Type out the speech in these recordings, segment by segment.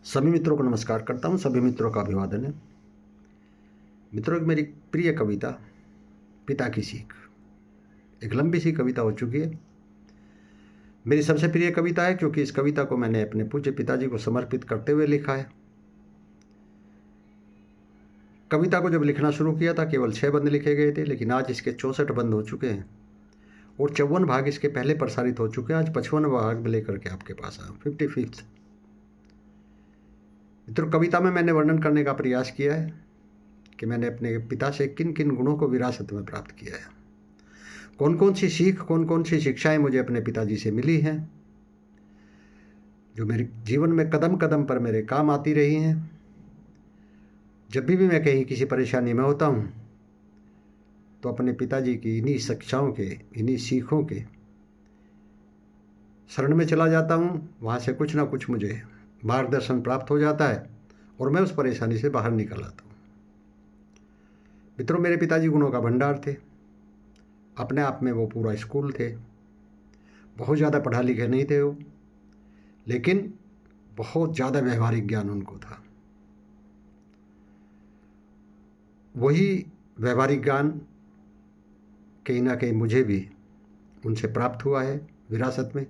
सभी मित्रों को नमस्कार करता हूं, सभी मित्रों का अभिवादन है। मित्रों, एक मेरी प्रिय कविता पिता की सीख, एक लंबी सी कविता हो चुकी है। मेरी सबसे प्रिय कविता है क्योंकि इस कविता को मैंने अपने पूज्य पिताजी को समर्पित करते हुए लिखा है। कविता को जब लिखना शुरू किया था केवल 6 बंद लिखे गए थे, लेकिन आज इसके 64 बंद हो चुके हैं और 54 भाग इसके पहले प्रसारित हो चुके हैं। आज 55 भाग में लेकर के आपके पास आया, 55th। मित्रों, कविता में मैंने वर्णन करने का प्रयास किया है कि मैंने अपने पिता से किन किन गुणों को विरासत में प्राप्त किया है, कौन कौन सी सीख, कौन कौन सी शिक्षाएं मुझे अपने पिताजी से मिली हैं, जो मेरे जीवन में कदम कदम पर मेरे काम आती रही हैं। जब भी मैं कहीं किसी परेशानी में होता हूँ तो अपने पिताजी की इन्हीं शिक्षाओं के, इन्हीं सीखों के शरण में चला जाता हूँ। वहाँ से कुछ ना कुछ मुझे मार्गदर्शन प्राप्त हो जाता है और मैं उस परेशानी से बाहर निकल आता हूँ। मित्रों, मेरे पिताजी गुणों का भंडार थे। अपने आप में वो पूरा स्कूल थे। बहुत ज़्यादा पढ़ा लिखे नहीं थे वो, लेकिन बहुत ज़्यादा व्यवहारिक ज्ञान उनको था। वही व्यवहारिक ज्ञान कहीं ना कहीं मुझे भी उनसे प्राप्त हुआ है विरासत में।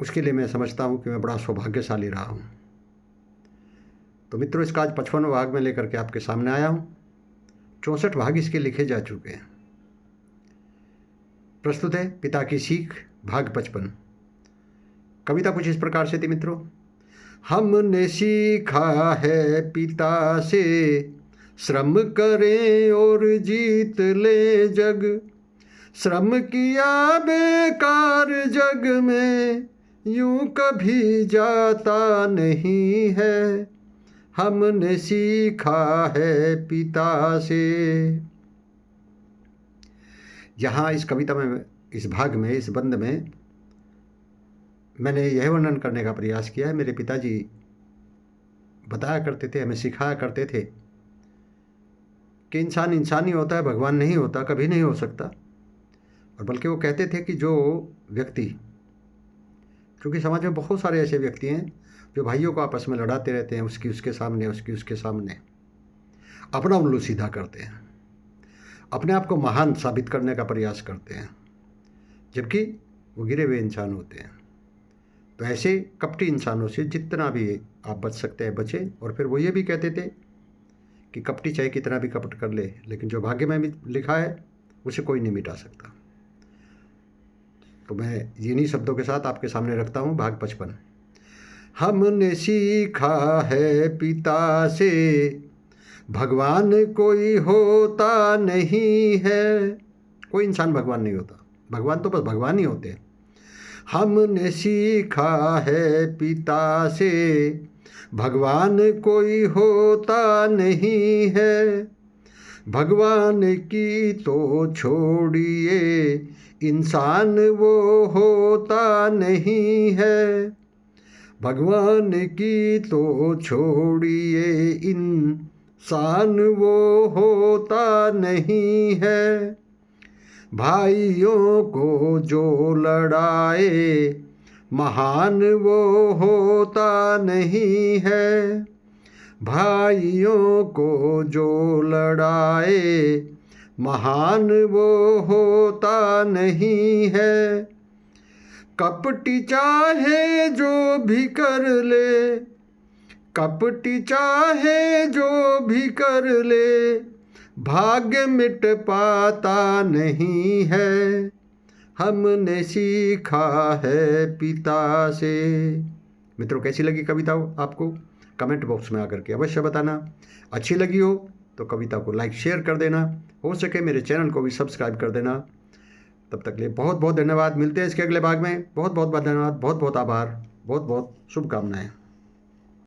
उसके लिए मैं समझता हूँ कि मैं बड़ा सौभाग्यशाली रहा हूँ। तो मित्रों, इसका आज 55वां भाग में लेकर के आपके सामने आया हूँ। 64 भाग इसके लिखे जा चुके हैं। प्रस्तुत है पिता की सीख, भाग 55। कविता कुछ इस प्रकार से थी मित्रों। हमने सीखा है पिता से, श्रम करें और जीत ले जग। श्रम किया बेकार जग में, यूं कभी जाता नहीं है। हमने सीखा है पिता से। यहाँ इस कविता में, इस भाग में, इस बंद में मैंने यह वर्णन करने का प्रयास किया है। मेरे पिताजी बताया करते थे, हमें सिखाया करते थे कि इंसान इंसान ही होता है, भगवान नहीं होता, कभी नहीं हो सकता। और बल्कि वो कहते थे कि जो व्यक्ति, क्योंकि समाज में बहुत सारे ऐसे व्यक्ति हैं जो भाइयों को आपस में लड़ाते रहते हैं, उसकी उसके सामने, उसकी उसके सामने अपना उल्लू सीधा करते हैं, अपने आप को महान साबित करने का प्रयास करते हैं, जबकि वो गिरे हुए इंसान होते हैं। तो ऐसे कपटी इंसानों से जितना भी आप बच सकते हैं बचें। और फिर वो ये भी कहते थे कि कपटी चाहे कितना भी कपट कर ले, लेकिन जो भाग्य में लिखा है उसे कोई नहीं मिटा सकता। तो मैं इन्हीं शब्दों के साथ आपके सामने रखता हूँ भाग 55। हमने सीखा है पिता से, भगवान कोई होता नहीं है। कोई इंसान भगवान नहीं होता, भगवान तो बस भगवान ही होते हैं। हमने सीखा है पिता से, भगवान कोई होता नहीं है। भगवान की तो छोड़िए, इंसान वो होता नहीं है। भगवान की तो छोड़िए, इंसान वो होता नहीं है। भाइयों को जो लड़ाए, महान वो होता नहीं है। भाइयों को जो लड़ाए, महान वो होता नहीं है। कपटी चाहे जो भी कर ले, कपटी चाहे जो भी कर ले, भाग्य मिट पाता नहीं है। हमने सीखा है पिता से। मित्रों, कैसी लगी कविता आपको? कमेंट बॉक्स में आकर के अवश्य बताना। अच्छी लगी हो तो कविता को लाइक शेयर कर देना, हो सके मेरे चैनल को भी सब्सक्राइब कर देना। तब तक लिए बहुत बहुत धन्यवाद। मिलते हैं इसके अगले भाग में। बहुत बहुत धन्यवाद, बहुत बहुत आभार, बहुत बहुत शुभकामनाएं।